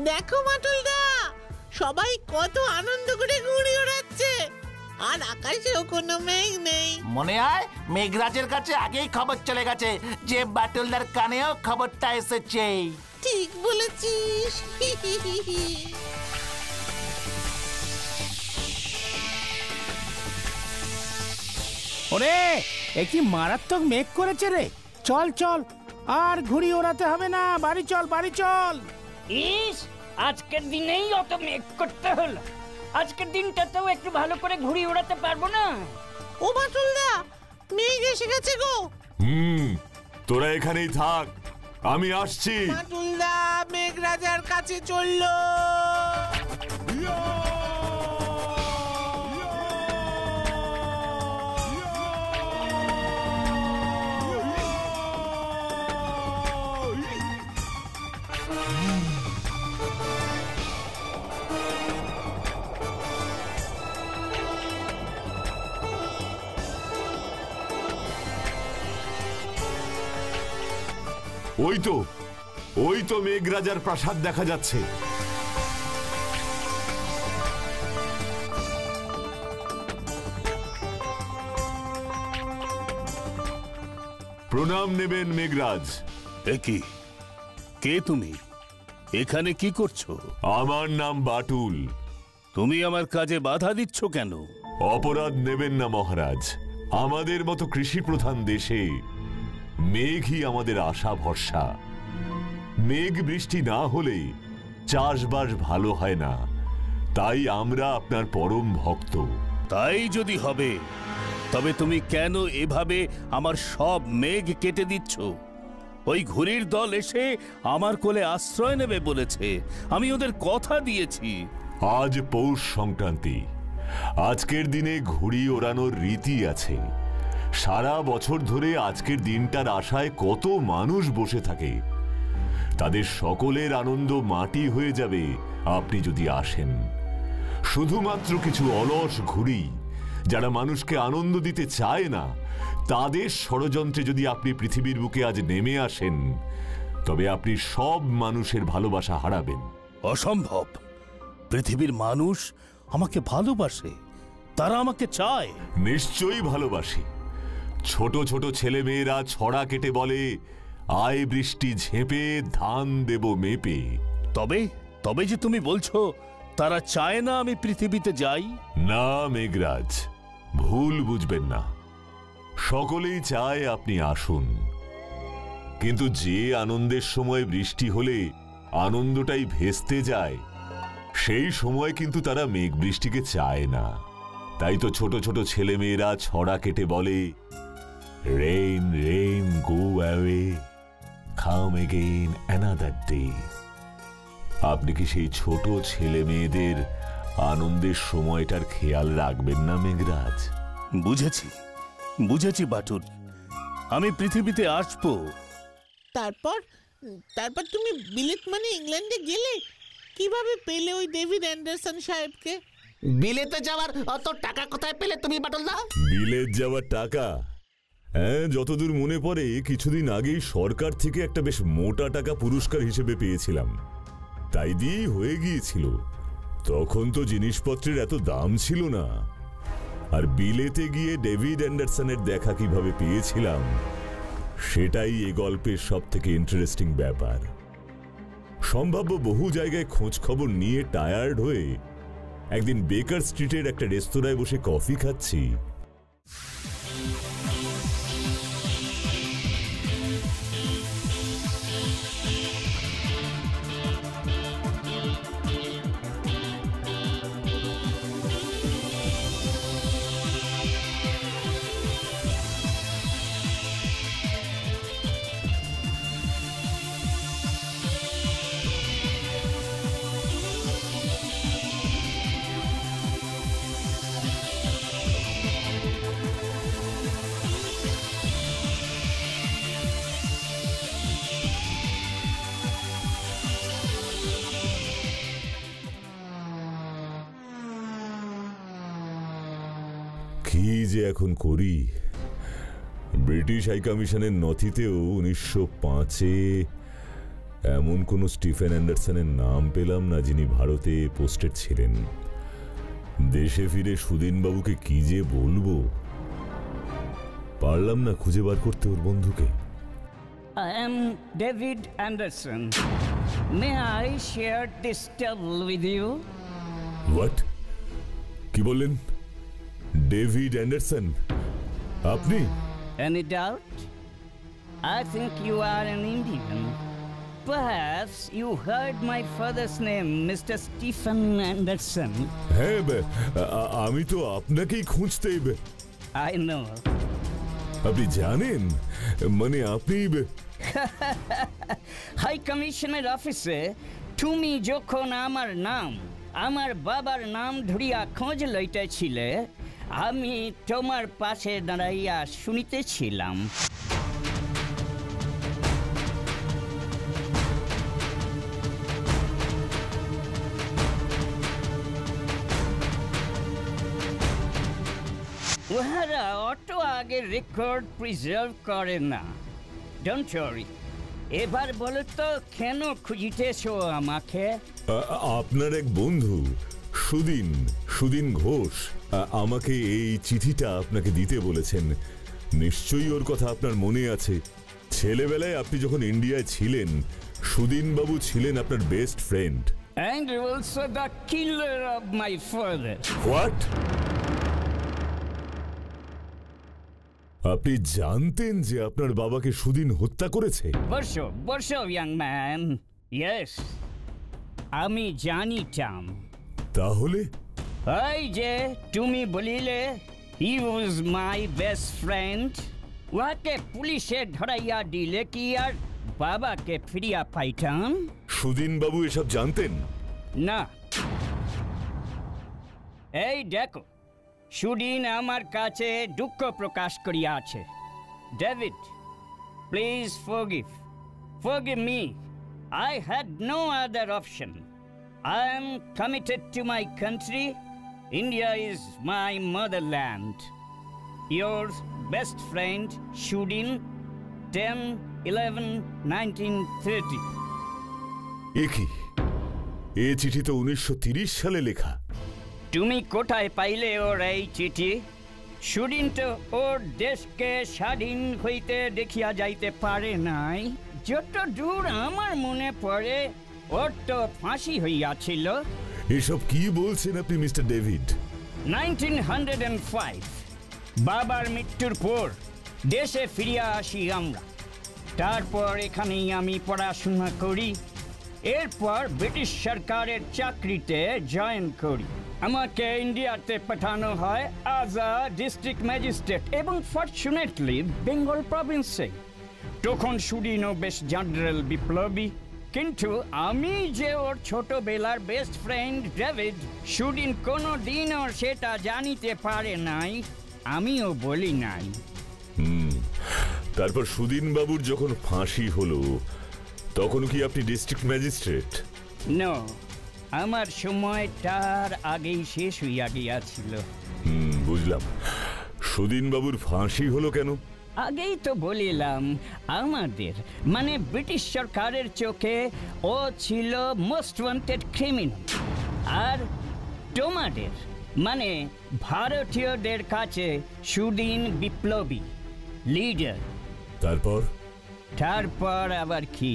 দেখো মাটুলদা, সবাই কত আনন্দ করে ঘুড়ি ওড়াচ্ছে, আর আকাশেও কোনো মেঘ নেই। মনে হয় মেঘরাজের কাছে আগেই খবর চলে গেছে যে বাটুলদার কানেও খবরটা এসেছে। ঠিক বলেছিস। ওরে, এ কি মারাত্মক মেঘ করেছে রে। চল চল, আর ঘুড়ি ওড়াতে হবে না, বাড়ি চল বাড়ি চল। ইস, আজকের দিনেই অত মেঘ করতে হলো। আজকের দিনটাতেও একটু ভালো করে ঘুড়ি ওড়াতে পারবো না? ও মাটুলদা, মেঘ এসে গেছে গো। তোরা এখানেই থাক, আমি আসছি। মাটুলদা মেঘরাজার কাছে চললো। ওই তো মেঘরাজার প্রাসাদ দেখা যাচ্ছে। প্রণাম নেবেন মেঘরাজ। কি, কে তুমি? এখানে কি করছো? আমার নাম বাটুল। তুমি আমার কাজে বাধা দিচ্ছ কেন? অপরাধ নেবেন না মহারাজ, আমাদের মতো কৃষি প্রধান দেশে মেঘই আমাদের আশা ভরসা। মেঘ বৃষ্টি না হলে চাষবাস ভালো হয় না, তাই আমরা আপনার পরম ভক্ত। তাই যদি হবে, তবে তুমি কেন এভাবে আমার সব মেঘ কেটে দিচ্ছ? ওই ঘুড়ির দল এসে আমার কোলে আশ্রয় নেবে বলেছে, আমি ওদের কথা দিয়েছি। আজ পৌষ সংক্রান্তি, আজকের দিনে ঘুড়ি ওড়ানোর রীতি আছে। সারা বছর ধরে আজকের দিনটার আশায় কত মানুষ বসে থাকে, তাদের সকলের আনন্দ মাটি হয়ে যাবে আপনি যদি আসেন। শুধুমাত্র কিছু অলস ঘুড়ি যারা মানুষকে আনন্দ দিতে চায় না, তাদের ষড়যন্ত্রে যদি আপনি পৃথিবীর বুকে আজ নেমে আসেন, তবে আপনি সব মানুষের ভালোবাসা হারাবেন। অসম্ভব। পৃথিবীর মানুষ আমাকে ভালোবাসে, তারা আমাকে চায়। নিশ্চয়ই ভালোবাসে। ছোট ছোট ছেলে মেয়েরা ছড়া কেটে বলে, আয় বৃষ্টি ঝেঁপে ধান দেব মেপে। তবে তবে যে তুমি বলছো তারা চায় না আমি পৃথিবীতে যাই? না মেঘরাজ, ভুল বুঝবেন না। সকলেই চায় আপনি আসুন, কিন্তু যে আনন্দের সময় বৃষ্টি হলে আনন্দটাই ভেস্তে যায়, সেই সময় কিন্তু তারা মেঘ বৃষ্টিকে চায় না। তাই তো ছোট ছোট ছেলে মেয়েরা ছড়া কেটে বলে, rain rain go away, come again another day. আপনি কি সেই ছোট ছেলে মেয়েদের আনন্দের সময়টার খেয়াল রাখবেন না মেঘরাজ? বুঝেছি বুঝেছি বাটুল, আমি পৃথিবীতে আসবো। তারপর তারপর তুমি বিলেত মানে ইংল্যান্ডে গেলে, কিভাবে পেলে ওই ডেভিড অ্যান্ডারসন সাহেবকে? বিলেতে যাওয়ার অত টাকা কোথায় পেলে তুমি বাটুলদা? বিলেত যাওয়ার টাকা? হ্যাঁ, যতদূর মনে পড়ে কিছুদিন আগেই সরকার থেকে একটা বেশ মোটা টাকা পুরস্কার হিসেবে পেয়েছিলাম, তাই দিয়েই হয়ে গিয়েছিল। তখন তো জিনিসপত্রের এত দাম ছিল না। আর বিলেতে গিয়ে ডেভিড অ্যান্ডারসনের দেখা কিভাবে পেয়েছিলাম, সেটাই এ গল্পের সব থেকে ইন্টারেস্টিং ব্যাপার। সম্ভাব্য বহু জায়গায় খোঁজ খবর নিয়ে টায়ার্ড হয়ে একদিন বেকার স্ট্রিটের একটা রেস্তোরাঁয় বসে কফি খাচ্ছি। কি যে এখন করি? ব্রিটিশ হাই কমিশনের নথিতেও 1905-এ এমন কোন স্টিফেন অ্যান্ডারসনের নাম পেলাম না যিনি ভারতে পোস্টেড ছিলেন। দেশে ফিরে সুদিনবাবুকে কি যে বলবো, পারলাম না খুঁজে বার করতে ওর বন্ধুকে। I am David Anderson. May I share this table with you? What? কি বললেন? ডেভিড অ্যান্ডারসন আপনি? Any doubt? I think you are an Indian. Perhaps you heard my father's name, Mr. Stephen Anderson. হ্যাঁ, আমি তো আপনাকেই খুঁজতে। I know. আপনি জানেন, মানে আপনি হাই কমিশনের অফিসে তুমি যখন আমার বাবার নাম ধরিয়া খোঁজ লইতেছিলে, আমি তোমার পাশে দাঁড়াইয়া শুনিতেছিলাম। উহারা অত আগে রেকর্ড প্রিজার্ভ করে না। ডোন্ট ওয়ারি, এবার বলো তো কেন খুঁজিতেছো আমাকে? আপনার এক বন্ধু সুদিন ঘোষ আমাকে এই চিঠিটা আপনাকে দিতে বলেছেন। নিশ্চয়ই ওর কথা আপনার মনে আছে। ছেলেবেলায় আপনি যখন ইন্ডিয়ায় ছিলেন, সুদিনবাবু ছিলেন আপনার best friend. And also the killer of my father. What? আপনি জানতেন যে আপনার বাবাকে সুদিন হত্যা করেছে? বর্ষো ইয়াং ম্যান, ইয়েস, আমি জানিতাম। তাহলে এই যে তুমি বলিলে হি ওয়াজ মাই বেস্ট ফ্রেন্ড, উহাকে পুলিশে ধরাইয়া দিলে কি আর বাবাকে ফিরিয়া পাইতাম? সুদিনবাবু এসব জানতেন না। এই দেখো, সুদিন আমার কাছে দুঃখ প্রকাশ করিয়াছে। David, please forgive me. I had no other option. I am committed to my country. India is my motherland. Your best friend, Shudin, 10/11/1930. এ চিঠি তো 1930 সালে লেখা। তুমি কোথায় পাইলে ওর এই চিঠি? সুদিন তো ওর দেশকে স্বাধীন হইতে দেখিয়া যাইতে পারে নাই। যত দূর আমার মনে পড়ে, ওর তো ফাঁসি হইয়াছিল। এসব কি বলছেন আপনি মিস্টার ডেভিড? 1905 বাবার মৃত্যুর পর দেশে ফিরিয়া আসি আমরা। তারপর এখানেই আমি পড়াশোনা করি। এরপর ব্রিটিশ সরকারের চাকরিতে জয়েন করি। আমাকে ইন্ডিয়াতে পাঠানো হয় অ্যাজ আ ডিস্ট্রিক্ট ম্যাজিস্ট্রেট, এবং ফরচুনেটলি বেঙ্গল প্রভিন্সে। তখন সুদিনও বেশ জেনারেল বিপ্লবী। কিন্তু আমি যে ওর ছোটবেলার বেস্ট ফ্রেন্ড ডেভিড, সুদিন কোনো দিনও সেটা জানিতে পারে নাই, আমিও বলি নাই। তারপর সুদিন বাবুর যখন ফাঁসি হলো, তখন কি আপনি ডিস্ট্রিক্ট ম্যাজিস্ট্রেট? নো, আমার সময় তার আগেই শেষ হইয়া গিয়াছিল। বুঝলাম। সুদিন বাবুর ফাঁসি হলো কেন? আগেই তো বলিলাম, আমাদের মানে ব্রিটিশ সরকারের চোখে ও ছিল মোস্ট ওয়ান্টেড ক্রিমিনাল, আর তোমাদের মানে ভারতীয়দের কাছে সুদিন বিপ্লবী লিডার। তারপর আবার কি,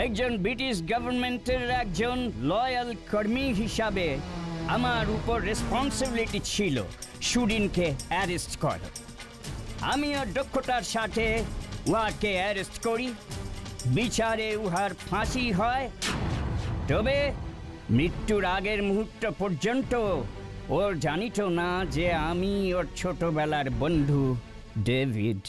একজন ব্রিটিশ গভর্নমেন্টের একজন লয়াল কর্মী হিসাবে আমার উপর রেসপন্সিবিলিটি ছিল সুদিনকে অ্যারেস্ট করা। আমিও দক্ষতার সাথে উহাকে অ্যারেস্ট করি। বিচারে উহার ফাঁসি হয়। তবে মৃত্যুর আগের মুহূর্ত পর্যন্ত ওর জানিত না যে আমি ওর ছোটবেলার বন্ধু ডেভিড।